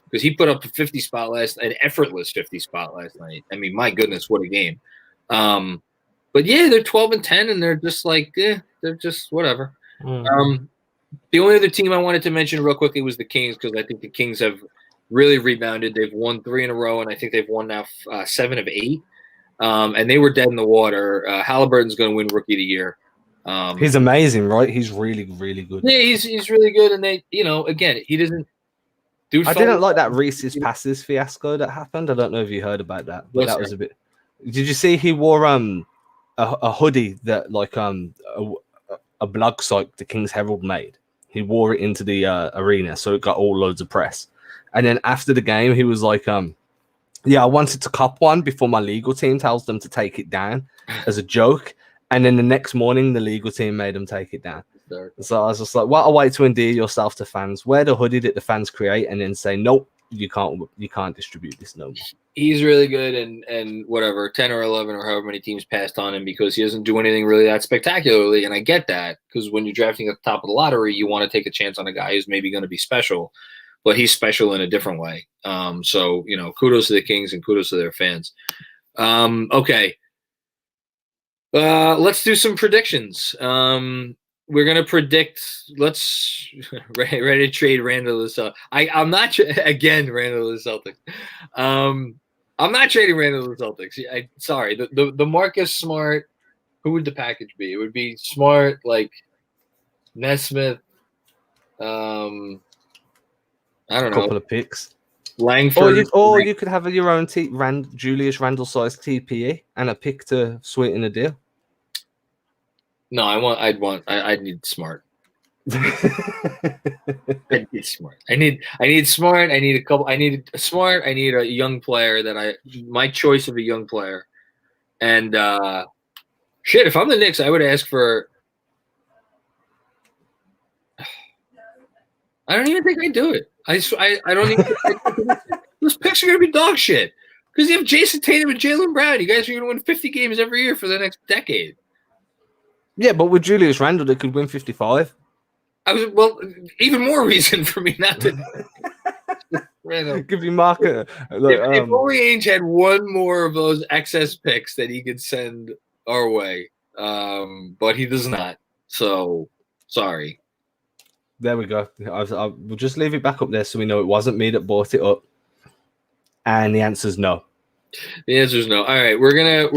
because he put up a 50 spot an effortless 50 spot last night. I mean, my goodness, what a game! But yeah, they're 12-10, and they're just like, they're just whatever. The only other team I wanted to mention real quickly was the Kings because I think the Kings have really rebounded. They've won 3 in a row, and I think they've won now 7 of 8. And they were dead in the water. Halliburton's going to win Rookie of the Year. He's amazing, right? He's really, really good. Yeah, he's really good, and they, again, he doesn't. I didn't like that Reese's Passes fiasco that happened. I don't know if you heard about that, but that was a bit. Did you see he wore a hoodie that like a blog site the King's Herald made? He wore it into the arena, so it got all loads of press. And then after the game, he was like, "Yeah, I wanted to cop one before my legal team tells them to take it down as a joke." And then the next morning, the legal team made them take it down. So I was just like, "What a way to endear yourself to fans! Wear the hoodie that the fans create, and then say, nope, you can't distribute this no more." He's really good, and whatever, 10 or 11 or however many teams passed on him because he doesn't do anything really that spectacularly, and I get that because when you're drafting at the top of the lottery, you want to take a chance on a guy who's maybe going to be special, but he's special in a different way. So kudos to the Kings and kudos to their fans. Okay, let's do some predictions. We're gonna predict. Let's ready to trade Randall to the Celtics. I'm not again Randall to the Celtics. I'm not trading Randall to the Celtics. Sorry, the Marcus Smart. Who would the package be? It would be Smart, like Nesmith. I don't know. A couple of picks. Langford. Or you could have your own Julius Randle size TPE and a pick to sweeten the deal. No, I need Smart. I need Smart. I need Smart. I need a Smart. I need a young player my choice of a young player. And if I'm the Knicks, I would ask for. I don't even think I'd do it. I don't even. Those picks are gonna be dog shit because you have Jason Tatum and Jaylen Brown. You guys are gonna win 50 games every year for the next decade. Yeah, but with Julius Randle, they could win 55. Even more reason for me not to. Give you market. If only Ainge had one more of those excess picks that he could send our way, but he does not. So sorry. There we go. We'll just leave it back up there so we know it wasn't me that bought it up. And the answer's no. The answer is no. All right, we're gonna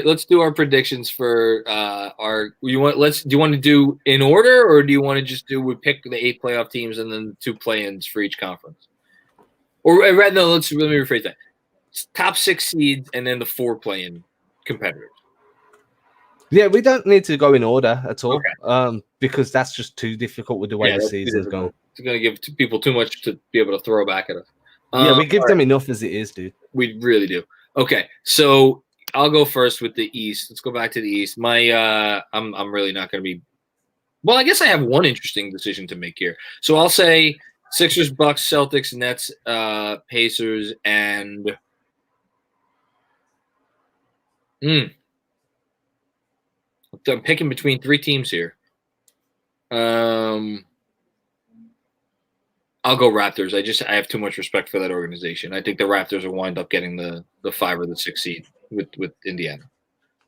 let's do our predictions for our. Do you want to do in order, or do you want to just we pick the 8 playoff teams and then 2 play-ins for each conference? Or rather, no. Let me rephrase that. Top 6 seeds and then the 4 play-in competitors. Yeah, we don't need to go in order at all, okay. Because that's just too difficult with the way the season's going. It's going to give people too much to be able to throw back at us. Yeah, we give them enough as it is, dude. We really do. Okay, so I'll go first with the East. Let's go back to the East. I'm really not going to be. Well, I guess I have one interesting decision to make here. So I'll say Sixers, Bucks, Celtics, Nets, Pacers, and I'm picking between three teams here. I'll go Raptors. I have too much respect for that organization. I think the Raptors will wind up getting the 5 or the 6 seed with Indiana.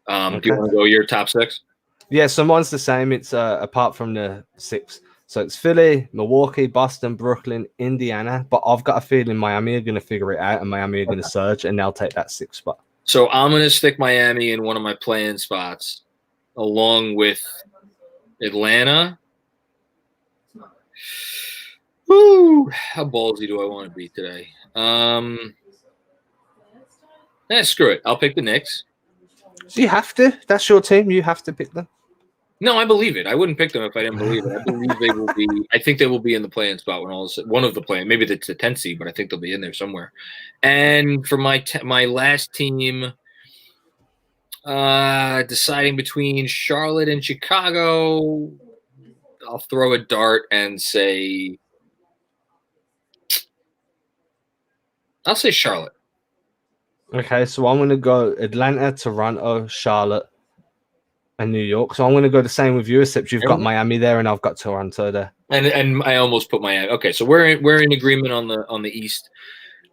Do you want to go your top 6? Yeah, so mine's the same. It's apart from the 6. So it's Philly, Milwaukee, Boston, Brooklyn, Indiana. But I've got a feeling Miami are going to figure it out and Miami are going to surge and they'll take that 6th spot. So I'm going to stick Miami in one of my play-in spots along with Atlanta. Woo! How ballsy do I want to be today? Screw it. I'll pick the Knicks. So you have to. That's your team. You have to pick them. No, I believe it. I wouldn't pick them if I didn't believe it. I believe they will be. I think they will be in the play-in spot when one of the play-in. Maybe it's the 10th seed, but I think they'll be in there somewhere. And for my last team, deciding between Charlotte and Chicago, I'll throw a dart and say. I'll say Charlotte. Okay, so I'm going to go Atlanta, Toronto, Charlotte, and New York. So I'm going to go the same with you, except you've got Miami there and I've got Toronto there. And I almost put Miami. Okay, so we're in agreement on the East.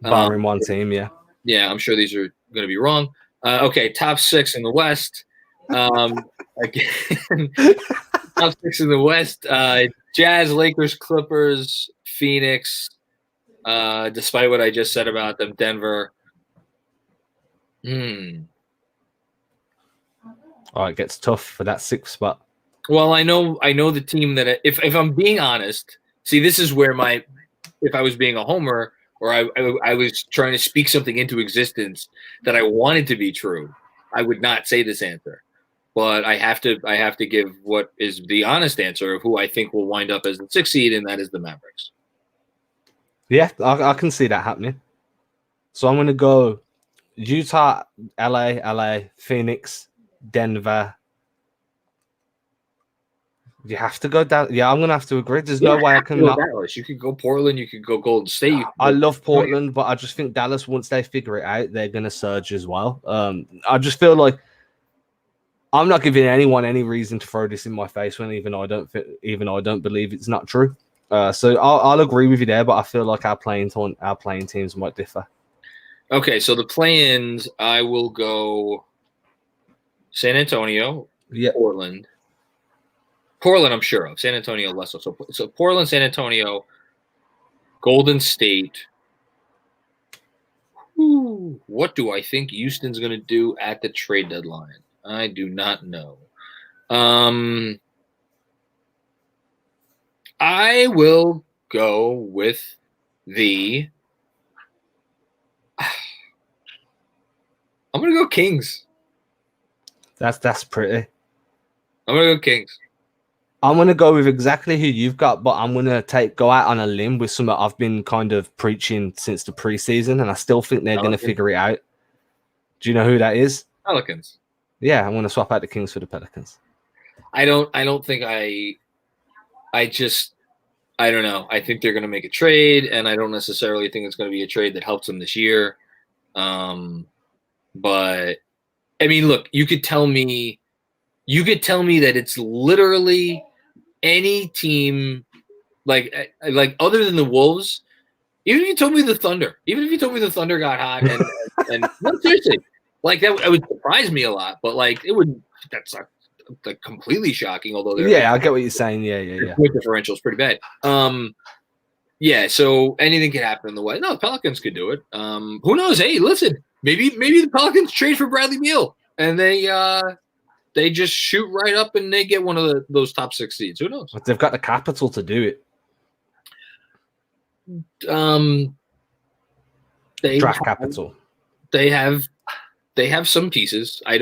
Barring one team, yeah. Yeah, I'm sure these are going to be wrong. Okay, top 6 in the West. Again, top 6 in the West. Jazz, Lakers, Clippers, Phoenix. Despite what I just said about them, Denver. Oh, it gets tough for that 6th spot. Well, I know the team that if I'm being honest, see, this is where if I was being a homer or I was trying to speak something into existence that I wanted to be true, I would not say this answer. But I have to give what is the honest answer of who I think will wind up as the 6th seed, and that is the Mavericks. Yeah, I can see that happening. So I'm going to go Utah, LA, Phoenix, Denver. You have to go down. Yeah, I'm going to have to agree. There's no way I can go Dallas. You could go Portland. You could go Golden State. I love Portland, but I just think Dallas, once they figure it out, they're going to surge as well. I just feel like I'm not giving anyone any reason to throw this in my face when even I don't believe it's not true. So I'll agree with you there, but I feel like our playing teams might differ. Okay, so the play-ins, I will go San Antonio, Portland. Portland, I'm sure of. San Antonio, less so. So Portland, San Antonio, Golden State. Ooh, what do I think Houston's going to do at the trade deadline? I do not know. I will go with the. I'm going to go Kings. That's pretty. I'm going to go Kings. I'm going to go with exactly who you've got, but I'm going to go out on a limb with something I've been kind of preaching since the preseason, and I still think they're going to figure it out. Do you know who that is? Pelicans. Yeah, I'm going to swap out the Kings for the Pelicans. I don't think I don't know. I think they're going to make a trade, and I don't necessarily think it's going to be a trade that helps them this year. But I mean, look, you could tell me that it's literally any team, like other than the Wolves. Even if you told me the Thunder got hot, and no, seriously, like that would surprise me a lot. But like that's not like completely shocking. Although I get what you're saying. Yeah. Point differential is pretty bad. Yeah. So anything could happen in the West. No, the Pelicans could do it. Who knows? Hey, listen, maybe the Pelicans trade for Bradley Beal and they just shoot right up and they get one of those top 6 seeds. Who knows? But they've got the capital to do it. Draft capital. They have some pieces. They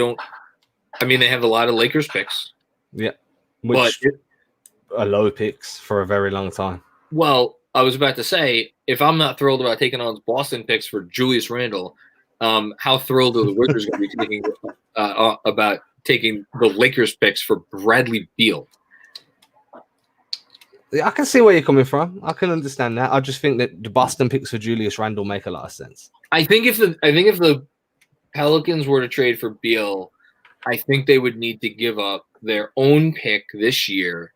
have a lot of Lakers picks. Yeah. Which are low picks for a very long time. Well, I was about to say, if I'm not thrilled about taking on Boston picks for Julius Randle, how thrilled are the Wizards going to be taking about taking the Lakers picks for Bradley Beal? I can see where you're coming from. I can understand that. I just think that the Boston picks for Julius Randle make a lot of sense. I think if the Pelicans were to trade for Beal, I think they would need to give up their own pick this year,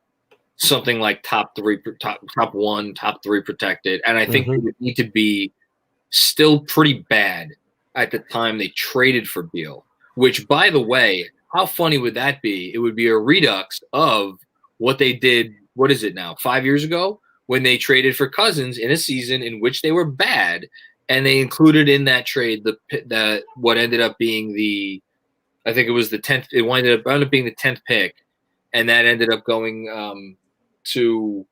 something like top 1, top 3 protected, and I think they would need to be still pretty bad at the time they traded for Beal. Which, by the way, how funny would that be? It would be a redux of what they did. What is it now? 5 years ago, when they traded for Cousins in a season in which they were bad, and they included in that trade the what ended up being I think it was the 10th. It wound up being the 10th pick, and that ended up going to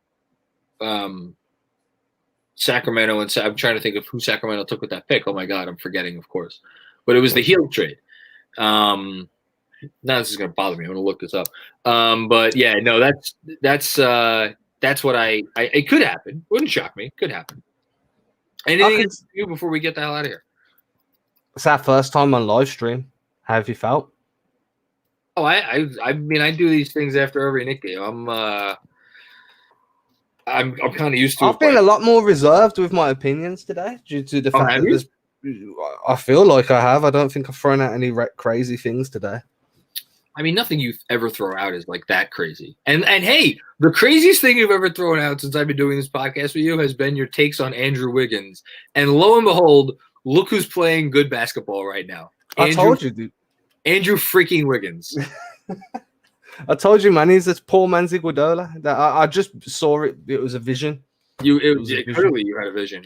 Sacramento. And I'm trying to think of who Sacramento took with that pick. Oh my God, I'm forgetting, of course. But it was the Hield trade. Now this is going to bother me. I'm going to look this up. But yeah, no, that's what it could happen. Wouldn't shock me. Could happen. Anything you before we get the hell out of here? It's our first time on live stream. How have you felt? Oh, I mean, I do these things after every Knick game. I'm kind of used to. I've been a lot more reserved with my opinions today due to the fact that I feel like I have. I don't think I've thrown out any crazy things today. I mean, nothing you ever throw out is like that crazy. And hey, the craziest thing you've ever thrown out since I've been doing this podcast with you has been your takes on Andrew Wiggins. And lo and behold, look who's playing good basketball right now. I told you, dude. Andrew freaking Wiggins. I told you, man. He's this poor man's Iguodala. That I just saw it. It was a vision. Clearly, you had a vision.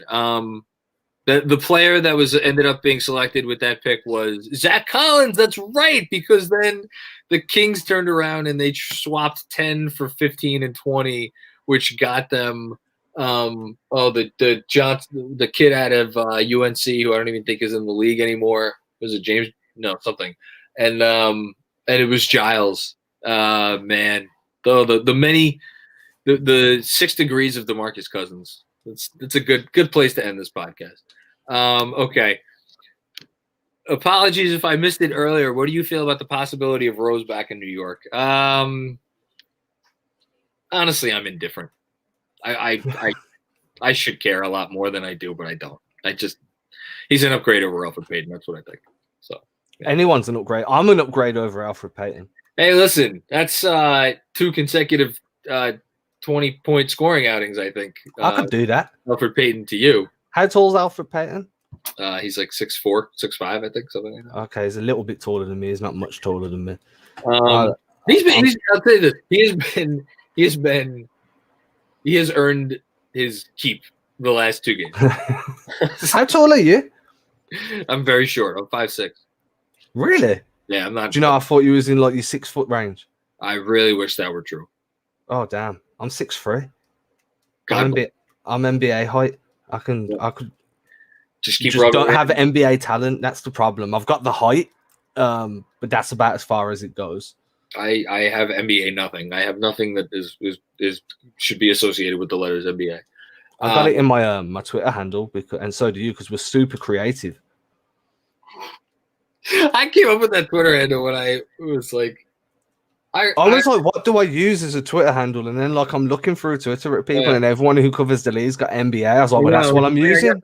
The player that ended up being selected with that pick was Zach Collins. That's right, because then the Kings turned around and they swapped 10 for 15 and 20, which got them the kid out of UNC, who I don't even think is in the league anymore. Was it James? No, something. And it was Giles. Man, the 6 degrees of DeMarcus Cousins. It's a good place to end this podcast. Okay. Apologies if I missed it earlier. What do you feel about the possibility of Rose back in New York? Honestly, I'm indifferent. I should care a lot more than I do, but I don't. He's an upgrade over Alfred Payton. That's what I think. So yeah. Anyone's an upgrade. I'm an upgrade over Alfred Payton. Hey, listen, that's 2 consecutive 20-point scoring outings, I think. I could do that. Alfred Payton to you. How tall is Alfred Payton? He's like 6'4", 6'5", I think, something like that. Okay, he's a little bit taller than me. He's not much taller than me. I'll tell you this. He has earned his keep the last 2 games. How tall are you? I'm very short. I'm 5'6". Really? Yeah, I'm not. Do you know? I thought you was in like your 6 foot range. I really wish that were true. Oh damn! I'm 6'3". I'm NBA height. I could just keep. Don't have NBA talent. That's the problem. I've got the height, but that's about as far as it goes. I have NBA nothing. I have nothing that is should be associated with the letters NBA. I got it in my my Twitter handle and so do you, because we're super creative. I came up with that Twitter handle when I was like, I was like, what do I use as a Twitter handle? And then like I'm looking through Twitter at people, and everyone who covers the league's got NBA. I was like, well, that's what I'm using.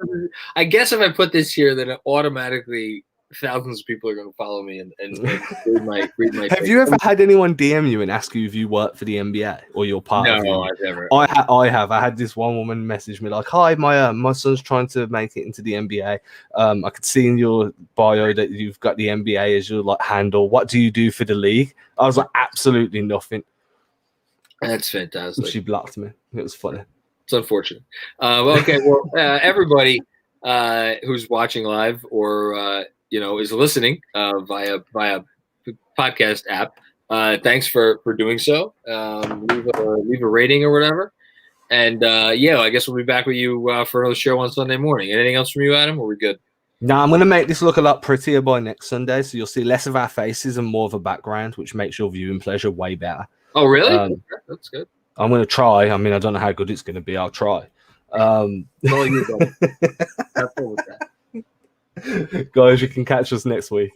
I guess if I put this here, then it automatically thousands of people are going to follow me and read my. Have you ever had anyone DM you and ask you if you work for the NBA or you're part of it? No, I've never. I have. I had this one woman message me like, "Hi, my son's trying to make it into the NBA. I could see in your bio that you've got the NBA as your like handle. What do you do for the league?" I was like, "Absolutely nothing." That's fantastic. She blocked me. It was funny. It's unfortunate. Okay, well, everybody who's watching live or is listening via podcast app. Thanks for doing so. Leave a rating or whatever. And I guess we'll be back with you for another show on Sunday morning. Anything else from you, Adam? Or are we good? No, I'm going to make this look a lot prettier by next Sunday, so you'll see less of our faces and more of a background, which makes your viewing pleasure way better. Oh, really? That's good. I'm going to try. I mean, I don't know how good it's going to be. I'll try. No, you don't. Have fun with that. Guys, you can catch us next week.